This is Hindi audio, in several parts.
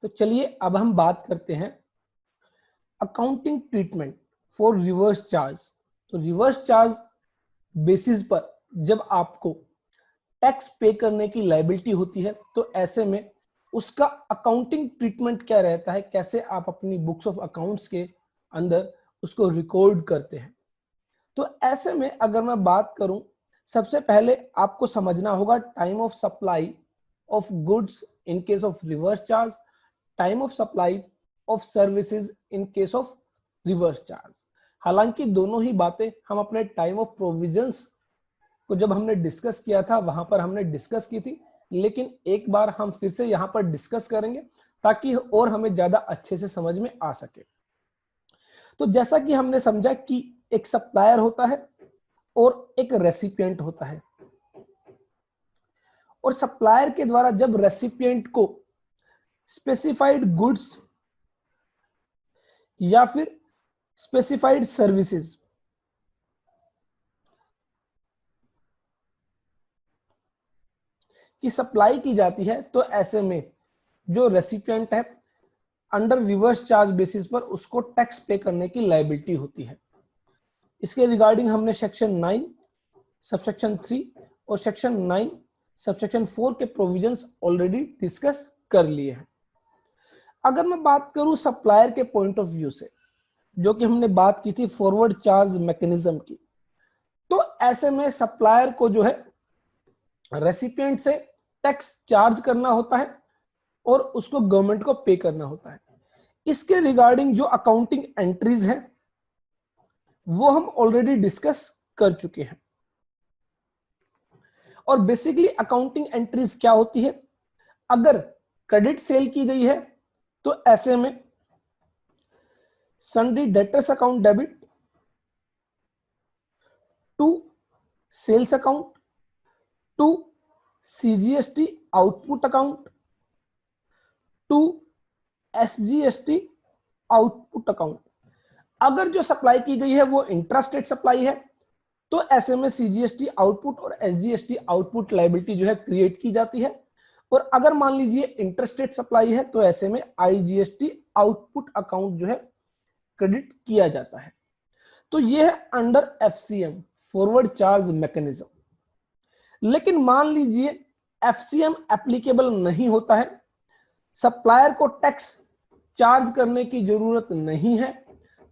तो चलिए अब हम बात करते हैं accounting treatment for reverse charge. तो रिवर्स चार्ज बेसिस पर जब आपको टैक्स पे करने की लायबिलिटी होती है तो ऐसे में उसका अकाउंटिंग ट्रीटमेंट क्या रहता है, कैसे आप अपनी बुक्स ऑफ अकाउंट्स के अंदर उसको रिकॉर्ड करते हैं। तो ऐसे में अगर मैं बात करूं, सबसे पहले आपको समझना होगा time of supply of goods in case of reverse charge, time of supply of services in case of reverse charge. हालांकि दोनों ही बातें हम अपने टाइम ऑफ प्रोविजंस को जब हमने डिस्कस किया था वहां पर हमने डिस्कस की थी, लेकिन एक बार हम फिर से यहां पर डिस्कस करेंगे ताकि और हमें ज्यादा अच्छे से समझ में आ सके। तो जैसा कि हमने समझा कि एक सप्लायर होता है और एक रेसिपिएंट होता है, और सप्लायर के द्वारा जब रेसिपिएंट को स्पेसिफाइड गुड्स या फिर स्पेसिफाइड सर्विसेज की सप्लाई की जाती है तो ऐसे में जो रेसिपिएंट है अंडर रिवर्स चार्ज बेसिस पर उसको टैक्स पे करने की लायबिलिटी होती है। इसके रिगार्डिंग हमने सेक्शन 9 सबसेक्शन 3 और सेक्शन 9 सबसेक्शन 4 के प्रोविजंस ऑलरेडी डिस्कस कर लिए हैं। अगर मैं बात करूं सप्लायर के पॉइंट ऑफ व्यू से, जो कि हमने बात की थी फॉरवर्ड चार्ज मैकेनिज्म की, तो ऐसे में सप्लायर को जो है रेसिपिएंट से टैक्स चार्ज करना होता है और उसको गवर्नमेंट को पे करना होता है। इसके रिगार्डिंग जो अकाउंटिंग एंट्रीज हैं वो हम ऑलरेडी डिस्कस कर चुके हैं। और बेसिकली अकाउंटिंग एंट्रीज क्या होती है, अगर क्रेडिट सेल की गई है तो ऐसे में sundry debtors account debit to sales account to CGST output account to SGST output account. अगर जो सप्लाई की गई है वो इंट्रास्टेट सप्लाई है तो ऐसे में सीजीएसटी आउटपुट और एसजीएसटी आउटपुट लायबिलिटी जो है क्रिएट की जाती है, और अगर मान लीजिए इंटरस्टेट सप्लाई है तो ऐसे में आईजीएसटी आउटपुट अकाउंट जो है क्रेडिट किया जाता है। तो ये है under FCM forward charge mechanism. लेकिन मान लीजिए एफसीएम एप्लीकेबल नहीं होता है, सप्लायर को टैक्स चार्ज करने की जरूरत नहीं है,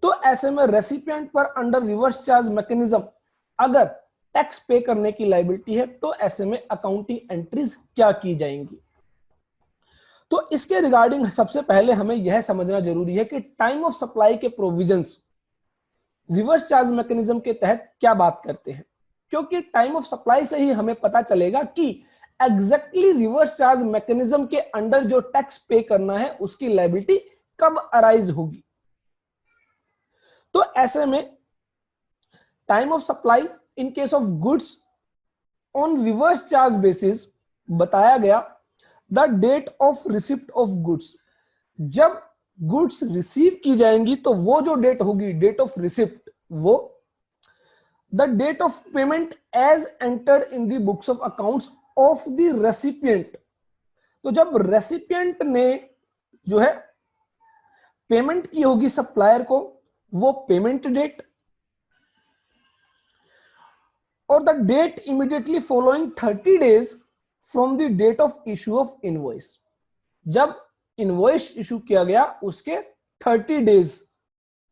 तो ऐसे में रेसिपिएंट पर अंडर रिवर्स चार्ज मैकेनिज्म अगर टैक्स पे करने की लायबिलिटी है तो ऐसे में अकाउंटिंग एंट्रीज क्या की जाएंगी। तो इसके रिगार्डिंग सबसे पहले हमें यह समझना जरूरी है कि टाइम ऑफ सप्लाई के प्रोविजंस रिवर्स चार्ज मैकेनिज्म के तहत क्या बात करते हैं, क्योंकि टाइम ऑफ सप्लाई से ही हमें पता चलेगा कि एग्जैक्टली रिवर्स चार्ज मैकेनिज्म के अंडर जो टैक्स पे करना है उसकी लायबिलिटी कब अराइज होगी। तो ऐसे में time of supply in case of goods on reverse charge basis बताया गया the date of receipt of goods. जब गुड्स रिसीव की जाएंगी तो वो जो डेट होगी, डेट ऑफ रिसिप्ट, वो the date of payment as entered in the books of accounts of the recipient. तो जब रेसिपिएंट ने जो है पेमेंट की होगी सप्लायर को, वो पेमेंट डेट, और the date immediately following 30 days from the date of issue of invoice. जब इनवॉइस इशू किया गया उसके 30 डेज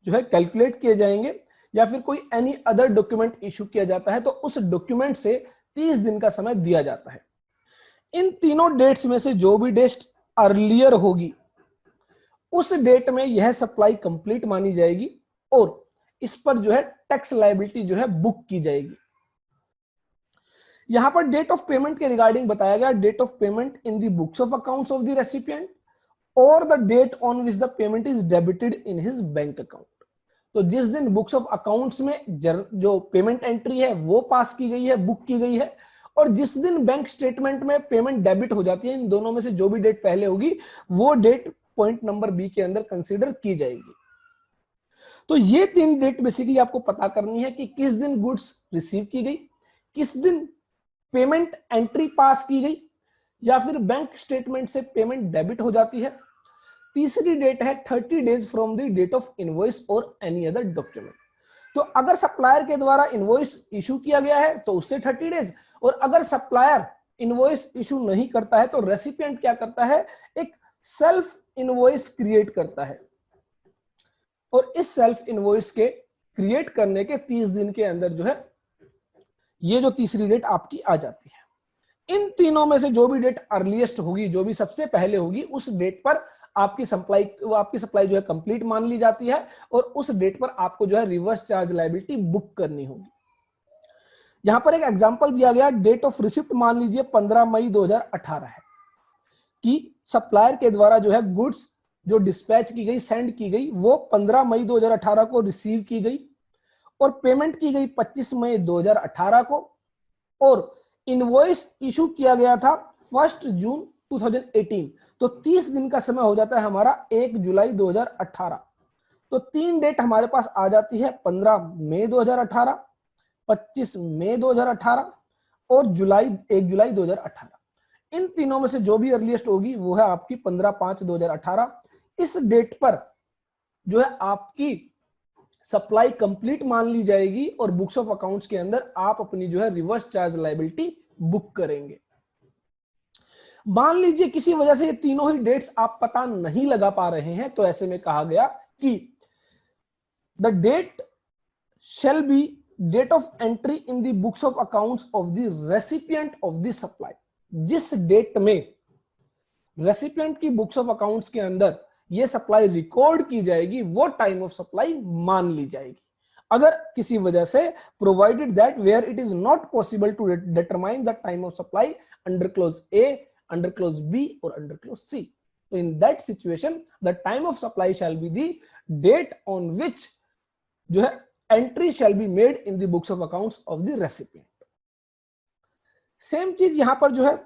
जो है कैलकुलेट किए जाएंगे, या फिर कोई एनी अदर डॉक्यूमेंट इशू किया जाता है तो उस डॉक्यूमेंट से 30 दिन का समय दिया जाता है। इन तीनों डेट्स में से जो भी डेट अर्लियर होगी उस डेट में यह सप्लाई कंप्लीट मानी जाएगी और इस पर जो है टैक्स लायबिलिटी जो है बुक की जाएगी। यहां पर डेट ऑफ पेमेंट के रिगार्डिंग बताया गया date of payment in the books of accounts of the recipient और the date on which the payment is debited in his bank account. तो जिस दिन बुक्स ऑफ अकाउंट्स में जो पेमेंट एंट्री है वो पास की गई है, बुक की गई है, और जिस दिन बैंक स्टेटमेंट में पेमेंट डेबिट हो जाती है, इन दोनों में से जो भी डेट पहले होगी वो डेट पॉइंट नंबर बी के अंदर कंसीडर की जाएगी। तो ये 3 डेट बेसिकली आपको पता करनी है कि किस दिन गुड्स रिसीव की गई, किस दिन पेमेंट एंट्री पास की गई, या फिर बैंक स्टेटमेंट से पेमेंट डेबिट हो जाती है। तीसरी डेट है 30 days from the date of invoice और एनी अदर डॉक्यूमेंट। तो अगर सप्लायर के द्वारा इनवॉइस इशू किया गया है तो उससे 30 डेज, और अगर सप्लायर इनवॉइस इशू नहीं करता है तो रेसिपिएंट क्या करता है, एक सेल्फ इनवॉइस क्रिएट करता है, और इस सेल्फ इनवॉइस के क्रिएट करने के 30 दिन के अंदर जो है ये जो तीसरी डेट आपकी आ जाती है। इन तीनों में से जो भी डेट अर्लीस्ट होगी, जो भी सबसे पहले होगी, उस डेट पर आपकी सप्लाई जो है कंप्लीट मान ली जाती है, और उस डेट पर आपको जो है रिवर्स चार्ज लायबिलिटी बुक करनी होगी। यहां पर एक एग्जांपल दिया गया, डेट ऑफ रिसिप्ट मान लीजिए 15 मई 2018 है कि सप्लायर के द्वारा जो है गुड्स जो डिस्पैच की गई, सेंड की गई, वो 15 मई 2018 को रिसीव की गई और पेमेंट की गई 25 मई 2018 को, और इनवॉइस इशू किया गया था 1 जून 2018। तो 30 दिन का समय हो जाता है हमारा 1 जुलाई 2018। तो 3 डेट हमारे पास आ जाती है, 15 मई 2018, 25 मई 2018 और 1 जुलाई 2018। इन तीनों में से जो भी अर्लीस्ट होगी वो है आपकी 15/5/2018। इस डेट पर जो है आपकी सप्लाई कंप्लीट मान ली जाएगी और बुक्स ऑफ अकाउंट्स के अंदर आप अपनी जो है रिवर्स चार्ज लायबिलिटी बुक करेंगे। मान लीजिए किसी वजह से ये तीनों ही डेट्स आप पता नहीं लगा पा रहे हैं, तो ऐसे में कहा गया कि the date shall be date of entry in the books of accounts of the recipient of the supply। जिस डेट में रेसिपिएंट की बुक्स ऑफ अकाउंट्स के अंदर ये सप्लाई रिकॉर्ड की जाएगी वो टाइम ऑफ सप्लाई मान ली जाएगी। अगर किसी वजह से provided that where it is not possible to determine the time of supply under clause A, under clause B और अंडर क्लोज सी, तो in that situation the time of supply shall be the date on which जो है entry shall be made in the books of accounts of the recipient. Same चीज यहां पर जो है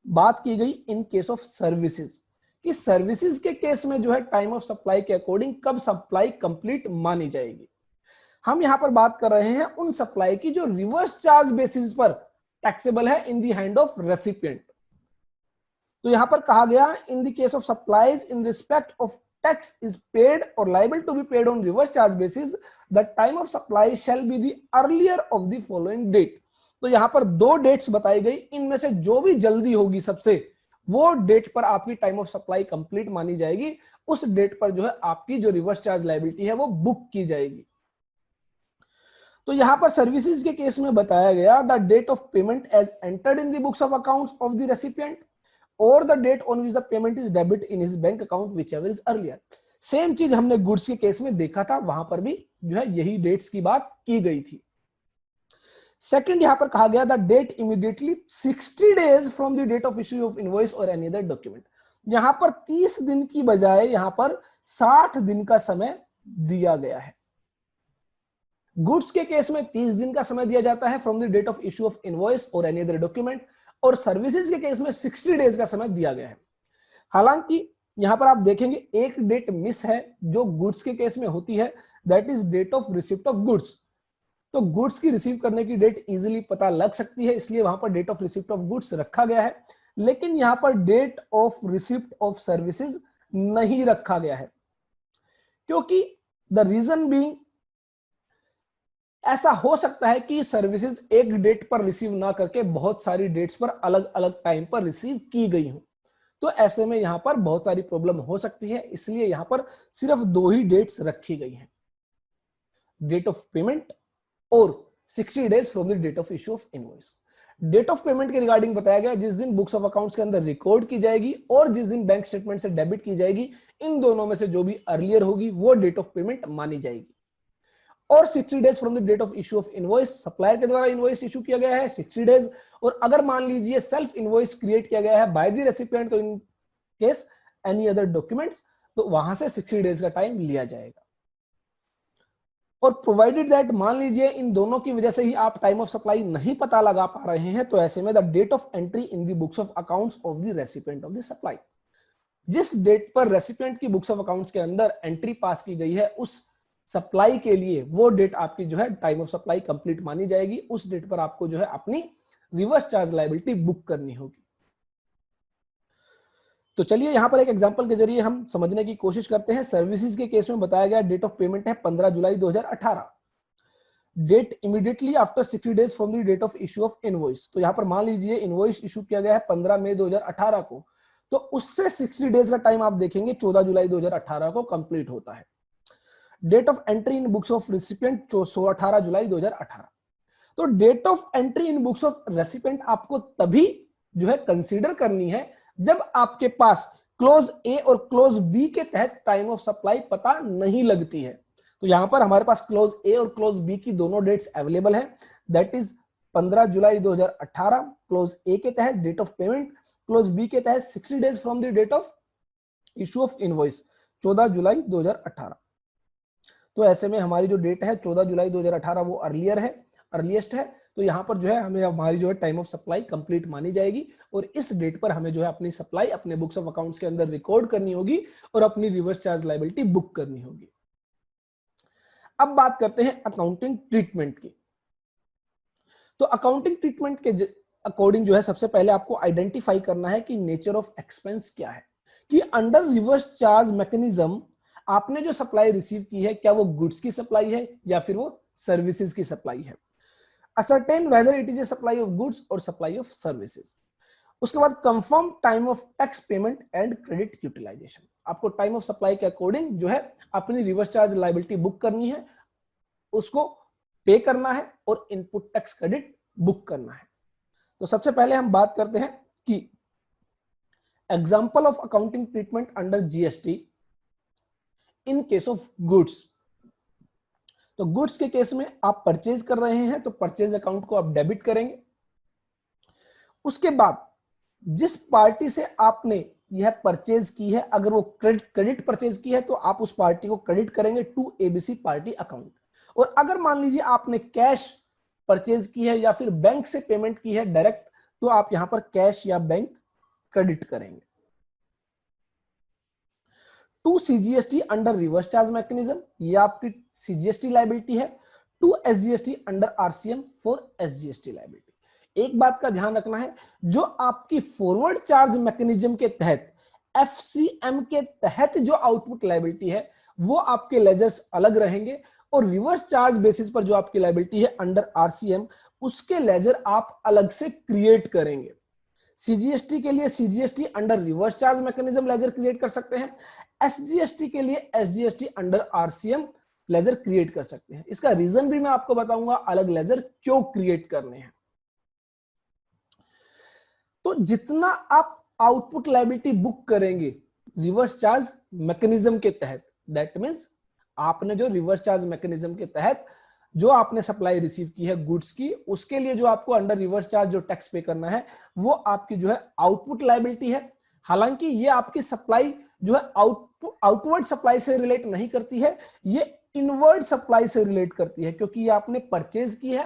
बात की गई इन केस ऑफ सर्विसेज, कि सर्विसेज के केस में जो है टाइम ऑफ सप्लाई के अकॉर्डिंग कब सप्लाई कंप्लीट मानी जाएगी। हम यहां पर बात कर रहे हैं उन सप्लाई की जो रिवर्स चार्ज बेसिस पर टैक्सेबल है in the hand of recipient. तो यहां पर कहा गया in the case of supplies in respect of tax is paid और liable to be paid on reverse charge basis, the time of supply shall be the earlier of the following date. तो यहां पर 2 डेट्स बताई गई, इनमें से जो भी जल्दी होगी सबसे वो डेट पर आपकी टाइम ऑफ सप्लाई कंप्लीट मानी जाएगी, उस डेट पर जो है आपकी जो रिवर्स चार्ज लायबिलिटी है वो बुक की जाएगी। तो यहां पर सर्विसेज के केस में बताया गया the date of payment as entered in the books of accounts of the recipient और the date on which the payment is debit in his bank account whichever is earlier. Same चीज हमने गुड्स के केस में देखा था, वहां पर भी जो है यही डेट्स की बात की गई थी। सेकंड यहां पर कहा गया the date immediately 60 days from the date of issue of invoice और एनी अदर डॉक्यूमेंट। यहां पर 30 दिन की बजाय यहां पर 60 दिन का समय दिया गया है। गुड्स के केस में 30 दिन का समय दिया जाता है from the date of issue of invoice और एनी अदर डॉक्यूमेंट, और सर्विसेज के केस में 60 डेज का समय दिया गया है। हालांकि यहां पर आप देखेंगे एक डेट मिस है जो गुड्स के केस में होती है, that is date of receipt of goods. तो गुड्स की रिसीव करने की डेट इजीली पता लग सकती है, इसलिए वहां पर date of receipt of goods रखा गया है, लेकिन यहां पर date of receipt of services नहीं रखा गया है, क्योंकि द रीजन बीइंग ऐसा हो सकता है कि सर्विसेज एक डेट पर रिसीव ना करके बहुत सारी डेट्स पर अलग अलग टाइम पर रिसीव की गई हो, तो ऐसे में यहां पर बहुत सारी प्रॉब्लम हो सकती है, इसलिए यहां पर सिर्फ 2 ही डेट्स रखी गई हैं, डेट ऑफ पेमेंट और 60 days from the date of issue of invoice. Date of payment के रिगार्डिंग बताया गया जिस दिन बुक्स ऑफ अकाउंट्स के अंदर रिकॉर्ड की जाएगी और जिस दिन बैंक स्टेटमेंट से डेबिट की जाएगी, इन दोनों में से जो भी अर्लियर होगी वो डेट ऑफ पेमेंट मानी जाएगी। और 60 days from the date of issue of invoice, supplier के द्वारा इनवॉइस इशू किया गया है 60 डेज, और अगर मान लीजिए सेल्फ इनवॉइस क्रिएट किया गया है बाय द रेसिपिएंट, तो in case any other documents, तो वहां से 60 डेज का टाइम लिया जाएगा। और प्रोवाइडेड दैट मान लीजिए इन दोनों की वजह से ही आप टाइम ऑफ सप्लाई नहीं पता लगा पा रहे हैं, तो ऐसे में the date of entry in the books of accounts of the recipient of the supply, जिस डेट पर रेसिपिएंट की बुक्स ऑफ अकाउंट्स के अंदर एंट्री पास की गई है उस सप्लाई के लिए वो डेट आपकी जो है टाइम ऑफ सप्लाई कंप्लीट मानी जाएगी, उस डेट पर आपको जो है अपनी रिवर्स चार्ज लायबिलिटी बुक करनी होगी। तो चलिए यहां पर एक एग्जांपल के जरिए हम समझने की कोशिश करते हैं। सर्विसेज के केस में बताया गया डेट ऑफ पेमेंट है 15 जुलाई 2018, date immediately after 60 days from the date of issue of invoice. तो यहां पर मान लीजिए इनवॉइस इशू किया गया है 15 मई 2018 को, तो उससे 60 डेज का टाइम आप देखेंगे 14 जुलाई 2018 को कंप्लीट होता है। Date of entry in books of recipient 18 जुलाई 2018। तो date of entry in books of recipient आपको तभी जो है कंसीडर करनी है जब आपके पास क्लोज ए और क्लोज बी के तहत टाइम ऑफ सप्लाई पता नहीं लगती है। तो यहां पर हमारे पास क्लोज ए और क्लोज बी की दोनों डेट्स अवेलेबल है, दैट इज 15 जुलाई 2018 क्लोज ए के तहत date of payment, clause B के तहत 60 days from the date of issue of invoice 14 जुलाई 2018। तो ऐसे में हमारी जो डेट है 14 जुलाई 2018 वो अर्लीस्ट है। तो यहां पर जो है हमें हमारी जो है टाइम ऑफ सप्लाई कंप्लीट मानी जाएगी और इस डेट पर हमें जो है अपनी सप्लाई अपने बुक्स ऑफ अकाउंट्स के अंदर रिकॉर्ड करनी होगी और अपनी रिवर्स चार्ज लायबिलिटी बुक करनी होगी। अब बात करते हैं अकाउंटिंग ट्रीटमेंट की। तो अकाउंटिंग ट्रीटमेंट के अकॉर्डिंग जो है सबसे पहले आपको आइडेंटिफाई करना है कि नेचर ऑफ एक्सपेंस क्या है, कि अंडर रिवर्स चार्ज मैकेनिज्म आपने जो सप्लाई रिसीव की है क्या वो गुड्स की सप्लाई है या फिर वो सर्विसेज की सप्लाई है। Ascertain whether it is a supply of goods और सप्लाई ऑफ सर्विसेज। उसके बाद confirm time of tax payment and credit utilisation. आपको टाइम ऑफ सप्लाई के अकॉर्डिंग जो है अपनी रिवर्स चार्ज लायबिलिटी बुक करनी है, उसको पे करना है और इनपुट टैक्स क्रेडिट बुक करना है। तो सबसे पहले हम बात करते हैं कि example of accounting treatment under GST in case of goods. तो गुड्स के केस में आप परचेज कर रहे हैं तो परचेज अकाउंट को आप डेबिट करेंगे। उसके बाद जिस पार्टी से आपने यह परचेज की है, अगर वो क्रेडिट परचेज की है तो आप उस पार्टी को क्रेडिट करेंगे टू एबीसी पार्टी अकाउंट। और अगर मान लीजिए आपने कैश परचेज की है या फिर बैंक से पेमेंट की है डायरेक्ट, तो आप यहां पर कैश या बैंक क्रेडिट करेंगे। To CGST under reverse charge mechanism, ये आपकी सीजीएसटी लायबिलिटी है। To SGST under RCM for SGST liability. एक बात का ध्यान रखना है, जो आपकी फॉरवर्ड चार्ज मैकेनिज्म के तहत एफसीएम के तहत जो आउटपुट लायबिलिटी है वो आपके लेजर्स अलग रहेंगे और रिवर्स चार्ज बेसिस पर जो आपकी लायबिलिटी है अंडर आरसीएम उसके लेजर आप अलग से क्रिएट करेंगे। सीजीएसटी के लिए CGST under reverse charge mechanism laser create कर सकते हैं, एसजीएसटी के लिए SGST under RCM laser create कर सकते हैं। इसका रीजन भी मैं आपको बताऊंगा अलग लेजर क्यों क्रिएट करने हैं। तो जितना आप आउटपुट लायबिलिटी बुक करेंगे रिवर्स चार्ज मैकेनिज्म के तहत, दैट मींस आपने जो रिवर्स चार्ज मैकेनिज्म के तहत जो आपने सप्लाई रिसीव की है गुड्स की, उसके लिए जो आपको अंडर रिवर्स चार्ज जो टैक्स पे करना है वो आपकी जो है आउटपुट लायबिलिटी है। हालांकि ये आपकी सप्लाई जो है आउटवर्ड सप्लाई से रिलेट नहीं करती है, ये इनवर्ड सप्लाई से रिलेट करती है, क्योंकि ये आपने परचेज की है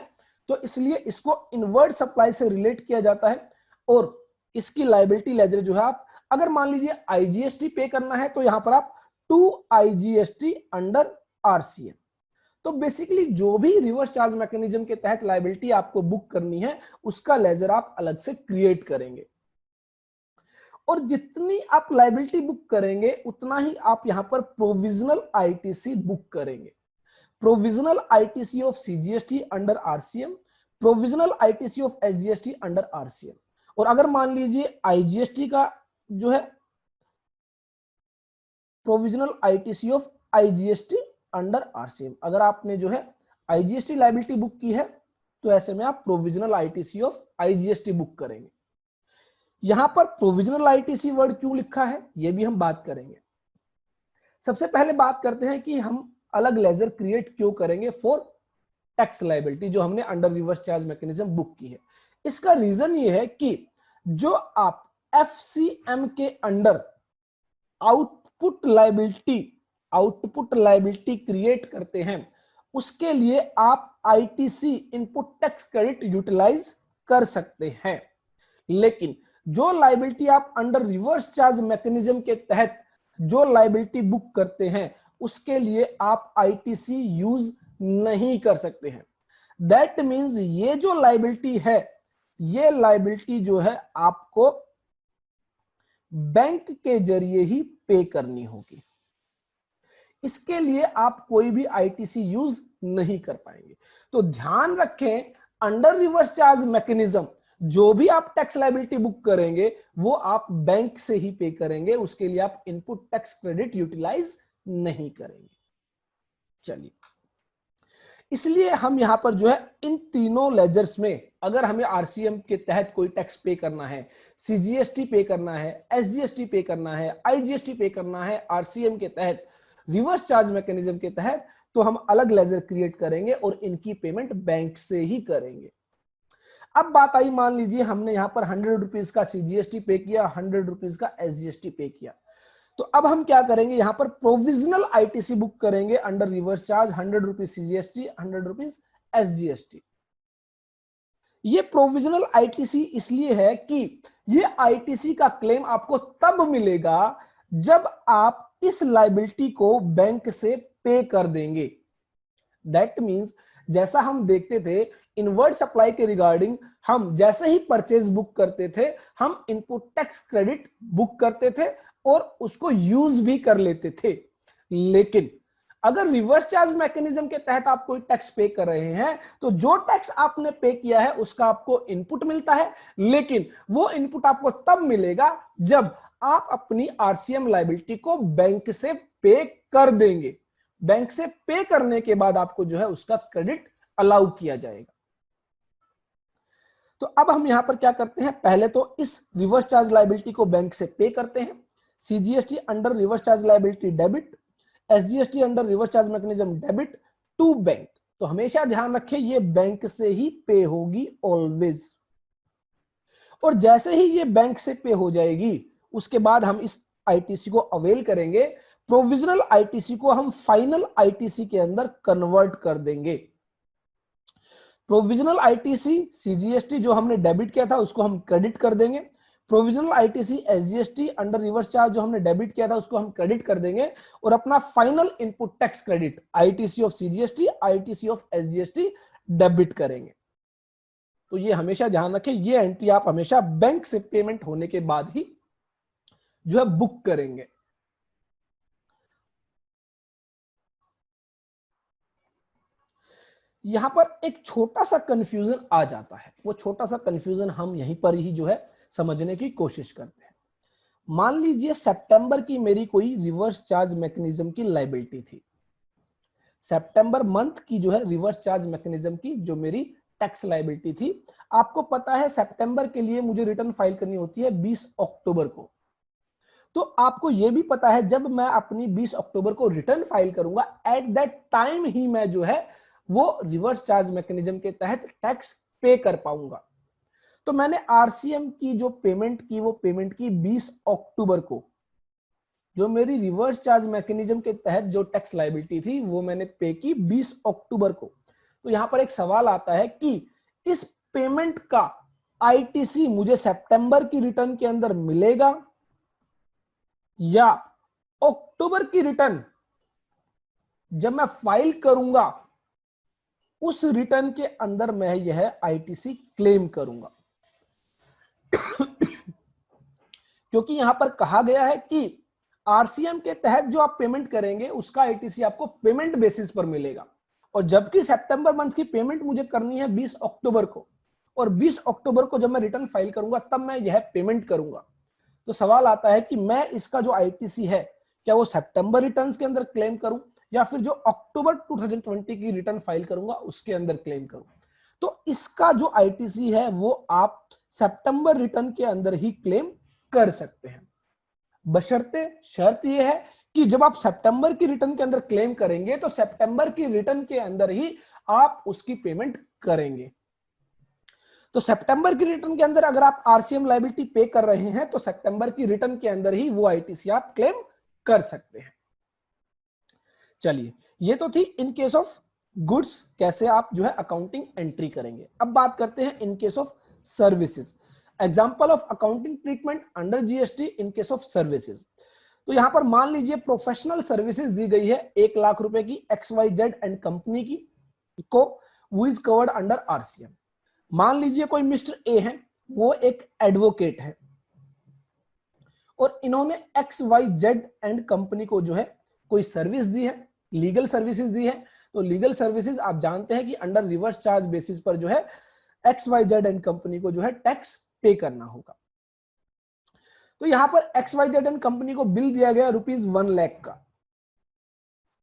तो इसलिए इसको इनवर्ड सप्लाई से रिलेट किया जाता है। और इसकी लायबिलिटी लेजर जो है आप अगर मान लीजिए आईजीएसटी पे करना है तो यहां पर आप टू आईजीएसटी अंडर आरसीएम। तो बेसिकली जो भी रिवर्स चार्ज मैकेनिज्म के तहत लायबिलिटी आपको बुक करनी है उसका लेजर आप अलग से क्रिएट करेंगे और जितनी आप लायबिलिटी बुक करेंगे उतना ही आप यहां पर प्रोविजनल आईटीसी बुक करेंगे। Provisional ITC of CGST under RCM, provisional ITC of SGST under RCM. और अगर मान लीजिए आईजीएसटी का जो है provisional ITC of IGST under RCM, अगर आपने जो है आईजीएसटी लायबिलिटी बुक की है तो ऐसे में आप provisional ITC of IGST book करेंगे। यहां पर प्रोविजनल आईटीसी वर्ड क्यों लिखा है ये भी हम बात करेंगे। सबसे पहले बात करते हैं कि हम अलग लेजर क्रिएट क्यों करेंगे फॉर टैक्स लायबिलिटी जो हमने under reverse charge mechanism book की है। इसका रीजन ये है कि जो आप एफसीएम के अंडर आउटपुट लायबिलिटी क्रिएट करते हैं उसके लिए आप ITC input tax credit utilise कर सकते हैं, लेकिन जो लायबिलिटी आप अंडर रिवर्स चार्ज मैकेनिज्म के तहत जो लायबिलिटी बुक करते हैं उसके लिए आप आईटीसी यूज नहीं कर सकते हैं। दैट मींस ये जो लायबिलिटी है ये लायबिलिटी जो है आपको बैंक के जरिए ही पे करनी होगी। इसके लिए आप कोई भी आईटीसी यूज नहीं कर पाएंगे। तो ध्यान रखें, अंडर रिवर्स चार्ज मैकेनिज्म जो भी आप टैक्स लायबिलिटी बुक करेंगे वो आप बैंक से ही पे करेंगे, उसके लिए आप इनपुट टैक्स क्रेडिट यूटिलाइज नहीं करेंगे। चलिए, इसलिए हम यहां पर जो है इन तीनों लेजर्स में अगर हमें आरसीएम के तहत कोई टैक्स पे करना है, सीजीएसटी पे करना है, एसजीएसटी पे करना है, आईजीएसटी पे करना है आरसीएम के तहत, रिवर्स चार्ज मैकेनिज्म के तहत, तो हम अलग लेजर क्रिएट करेंगे और इनकी पेमेंट बैंक से ही करेंगे। अब बात आई, मान लीजिए हमने यहां पर 100 रुपीज का सीजीएसटी पे किया, 100 रुपीज का एसजीएसटी पे किया, तो अब हम क्या करेंगे, यहां पर प्रोविजनल आईटीसी बुक करेंगे under reverse charge, 100 rupees CGST, 100 rupees SGST. ये प्रोविजनल आईटीसी इसलिए है कि ये आईटीसी का क्लेम आपको तब मिलेगा जब आप इस लायबिलिटी को बैंक से पे कर देंगे। दैट मींस जैसा हम देखते थे इनवर्ट सप्लाई के रिगार्डिंग, हम जैसे ही परचेज बुक करते थे हम इनपुट टैक्स क्रेडिट बुक करते थे और उसको यूज भी कर लेते थे। लेकिन अगर रिवर्स चार्ज मैकेनिज्म के तहत आप कोई टैक्स पे कर रहे हैं तो जो टैक्स आपने पे किया है उसका आपको इनपुट मिलता है, लेकिन वो इनपुट आपको तब मिलेगा जब आप अपनी आरसीएम लायबिलिटी को बैंक से पे कर देंगे। बैंक से पे करने के बाद आपको जो है उसका क्रेडिट अलाउ किया जाएगा। तो अब हम यहां पर क्या करते हैं, पहले तो इस रिवर्स चार्ज लायबिलिटी को बैंक से पे करते हैं। CGST under reverse charge liability debit, SGST under reverse charge mechanism debit to bank. तो हमेशा ध्यान रखें ये बैंक से ही पे होगी ऑलवेज। और जैसे ही ये बैंक से पे हो जाएगी उसके बाद हम इस आईटीसी को अवेल करेंगे, प्रोविजनल आईटीसी को हम फाइनल आईटीसी के अंदर कन्वर्ट कर देंगे। प्रोविजनल आईटीसी सीजीएसटी जो हमने डेबिट किया था उसको हम क्रेडिट कर देंगे, provisional ITC SGST under reverse charge जो हमने डेबिट किया था उसको हम क्रेडिट कर देंगे और अपना final input tax credit ITC of CGST, ITC of SGST debit करेंगे। तो ये हमेशा ध्यान रखें, ये एंट्री आप हमेशा बैंक से पेमेंट होने के बाद ही जो है बुक करेंगे। यहां पर एक छोटा सा कंफ्यूजन आ जाता है, वो छोटा सा कंफ्यूजन हम यहीं पर ही जो है समझने की कोशिश करते हैं। मान लीजिए सितंबर की मेरी कोई रिवर्स चार्ज मैकेनिज्म की लायबिलिटी थी, सितंबर मंथ की जो है रिवर्स चार्ज मैकेनिज्म की जो मेरी टैक्स लायबिलिटी थी। आपको पता है सितंबर के लिए मुझे रिटर्न फाइल करनी होती है 20 अक्टूबर को। तो आपको यह भी पता है जब मैं अपनी 20 अक्टूबर को रिटर्न फाइल करूंगा एट दैट टाइम ही मैं जो है वो रिवर्स चार्ज मैकेनिज्म के तहत टैक्स पे कर पाऊंगा। तो मैंने आरसीएम की जो पेमेंट की वो पेमेंट की 20 अक्टूबर को, जो मेरी रिवर्स चार्ज मैकेनिज्म के तहत जो टैक्स लायबिलिटी थी वो मैंने पे की 20 अक्टूबर को। तो यहां पर एक सवाल आता है कि इस पेमेंट का आईटीसी मुझे सितंबर की रिटर्न के अंदर मिलेगा या अक्टूबर की रिटर्न जब मैं फाइल करूंगा उस रिटर्न के अंदर मैं यह आईटीसी क्लेम करूंगा। क्योंकि यहां पर कहा गया है कि आरसीएम के तहत जो आप पेमेंट करेंगे उसका आईटीसी आपको पेमेंट बेसिस पर मिलेगा, और जबकि सितंबर मंथ की पेमेंट मुझे करनी है 20 अक्टूबर को, और 20 अक्टूबर को जब मैं रिटर्न फाइल करूंगा तब मैं यह पेमेंट करूंगा। तो सवाल आता है कि मैं इसका जो आईटीसी है क्या वो सितंबर रिटर्न्स के अंदर क्लेम करूं या फिर जो अक्टूबर 2020 की रिटर्न फाइल करूंगा उसके अंदर क्लेम करूं। तो इसका जो आईटीसी है वो आप सितंबर रिटर्न के अंदर ही क्लेम कर सकते हैं, बशर्ते शर्त यह है कि जब आप सितंबर की रिटर्न के अंदर क्लेम करेंगे तो सितंबर की रिटर्न के अंदर ही आप उसकी पेमेंट करेंगे। तो सितंबर की रिटर्न के अंदर अगर आप आरसीएम लायबिलिटी पे कर रहे हैं तो सितंबर की रिटर्न के अंदर ही वो आईटीसी आप क्लेम कर सकते हैं। चलिए, ये तो थी इन केस ऑफ गुड्स कैसे आप जो है अकाउंटिंग एंट्री करेंगे। अब बात करते हैं इन case of services, example of accounting treatment under GST in case of services. तो यहां पर मान लीजिए प्रोफेशनल सर्विसेज दी गई है 1 लाख रुपए की XYZ एंड कंपनी की को, वो इज कवर्ड अंडर आरसीएम। मान लीजिए कोई मिस्टर ए है, वो एक एडवोकेट है और इन्होंने XYZ एंड कंपनी को जो है कोई सर्विस दी है, लीगल सर्विसेज दी है। तो लीगल सर्विसेज आप जानते हैं कि अंडर रिवर्स चार्ज बेसिस पर जो है XYZ एंड कंपनी को जो है टैक्स पे करना होगा। तो यहां पर XYZ एंड कंपनी को बिल दिया गया ₹1 लाख का।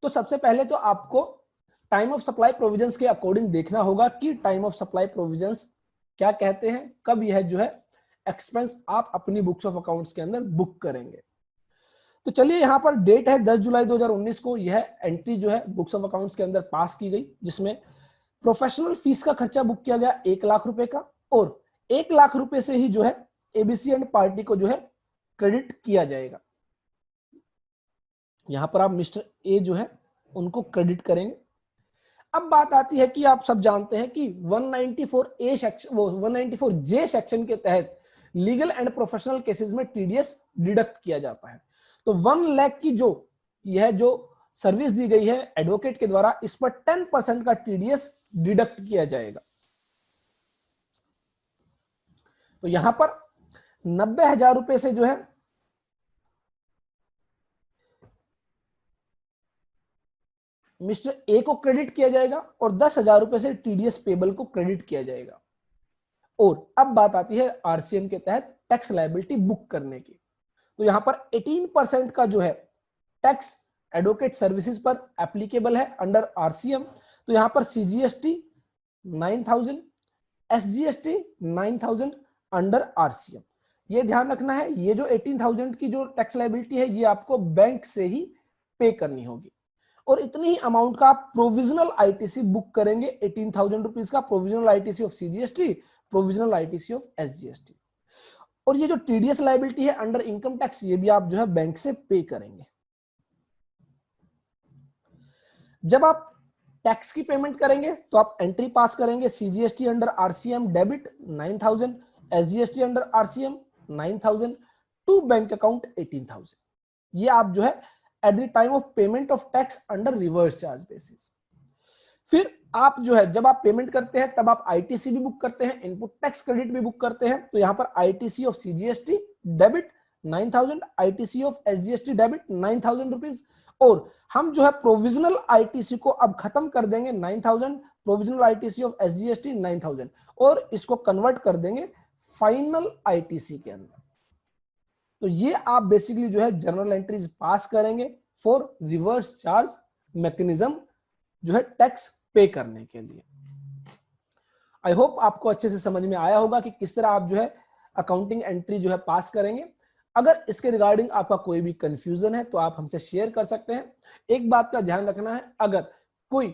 तो सबसे पहले तो आपको टाइम ऑफ सप्लाई प्रोविजंस के अकॉर्डिंग देखना होगा कि टाइम ऑफ सप्लाई प्रोविजंस क्या कहते हैं, कब यह जो है एक्सपेंस आप अपनी बुक्स ऑफ अकाउंट्स के अंदर बुक करेंगे। तो चलिए यहां पर डेट है 10 जुलाई 2019 को यह एंट्री जो है बुक्स ऑफ अकाउंट्स के अंदर पास की गई, जिसमें प्रोफेशनल फीस का खर्चा बुक किया गया 1 लाख रुपए का, और 1 लाख रुपए से ही जो है एबीसी एंड पार्टी को जो है क्रेडिट किया जाएगा। यहां पर आप मिस्टर ए जो है उनको क्रेडिट करेंगे। अब बात आती है कि आप सब जानते हैं कि 194A सेक्शन, 194J सेक्शन के तहत लीगल एंड प्रोफेशनल केसेस में टीडीएस डिडक्ट किया जाता है। तो 1 लाख की यह जो सर्विस दी गई है एडवोकेट के द्वारा, इस पर 10% का टीडीएस डिडक्ट किया जाएगा। तो यहां पर 90,000 रुपए से जो है मिस्टर ए को क्रेडिट किया जाएगा और 10,000 रुपए से टीडीएस पेबल को क्रेडिट किया जाएगा। और अब बात आती है आरसीएम के तहत टैक्स लायबिलिटी बुक करने की। तो यहां पर 18% का जो है टैक्स एडवोकेट सर्विसेज पर एप्लीकेबल है अंडर आरसीएम। तो यहां पर सीजीएसटी 9,000, एसजीएसटी 9,000 अंडर आरसीएम। ये ध्यान रखना है, ये जो 18,000 की जो टैक्स लायबिलिटी है ये आपको बैंक से ही पे करनी होगी। और इतनी ही अमाउंट का आप प्रोविजनल आईटीसी बुक करेंगे 18,000 रुपीज का, provisional ITC of CGST, provisional ITC of SGST. और ये जो टीडीएस लायबिलिटी है अंडर इनकम टैक्स, ये भी आप जो है बैंक से पे करेंगे। जब आप टैक्स की पेमेंट करेंगे तो आप एंट्री पास करेंगे CGST under RCM debit 9,000, SGST under RCM 9,000, to bank account 18,000। ये आप जो है at the time of payment of tax under reverse charge basis. फिर आप जो है जब आप पेमेंट करते हैं तब आप आईटीसी भी बुक करते हैं, इनपुट टैक्स क्रेडिट भी बुक करते हैं। तो यहां पर ITC of CGST debit 9,000, ITC of SGST debit 9,000 rupees. और हम जो है प्रोविजनल आईटीसी को अब खत्म कर देंगे 9,000, प्रोविजनल आईटीसी ऑफ एसजीएसटी 9,000, और इसको कन्वर्ट कर देंगे फाइनल आईटीसी के अंदर। तो ये आप बेसिकली जो है जर्नल एंट्रीज पास करेंगे फॉर रिवर्स चार्ज मैकेनिज्म जो है टैक्स पे करने के लिए। आई होप आपको अच्छे से समझ में आया होगा कि किस तरह आप जो है अकाउंटिंग एंट्री जो है पास करेंगे। अगर इसके रिगार्डिंग आपका कोई भी कंफ्यूजन है तो आप हमसे शेयर कर सकते हैं। एक बात का ध्यान रखना है, अगर कोई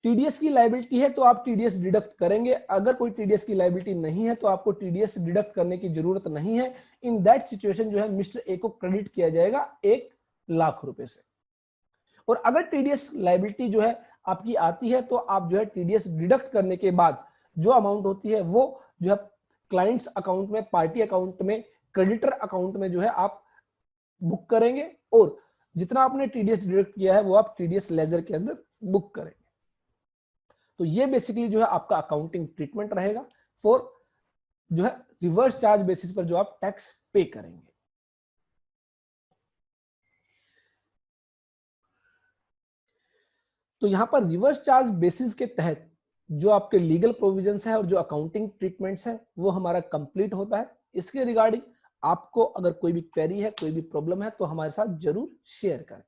टीडीएस की लायबिलिटी है तो आप टीडीएस डिडक्ट करेंगे, अगर कोई टीडीएस की लायबिलिटी नहीं है तो आपको टीडीएस डिडक्ट करने की जरूरत नहीं है। इन दैट सिचुएशन जो है मिस्टर ए को क्रेडिट किया जाएगा 1 लाख रुपए से। और अगर टीडीएस लायबिलिटी जो है आपकी आती है तो आप जो है टीडीएस डिडक्ट करने के बाद जो अमाउंट होती है वो जो है क्लाइंट्स अकाउंट में, पार्टी अकाउंट में, क्रेडिटर अकाउंट में जो है आप बुक करेंगे, और जितना आपने टीडीएस डिडक्ट किया है वो आप टीडीएस लेजर के अंदर बुक करेंगे। तो ये बेसिकली जो है आपका अकाउंटिंग ट्रीटमेंट रहेगा फॉर जो है रिवर्स चार्ज बेसिस पर जो आप टैक्स पे करेंगे। तो यहां पर रिवर्स चार्ज बेसिस के तहत जो आपके लीगल प्रोविजंस है और जो अकाउंटिंग ट्रीटमेंट्स है वो हमारा कंप्लीट होता है। इसके रिगार्डिंग आपको अगर कोई भी क्वेरी है, कोई भी प्रॉब्लम है तो हमारे साथ जरूर शेयर करें।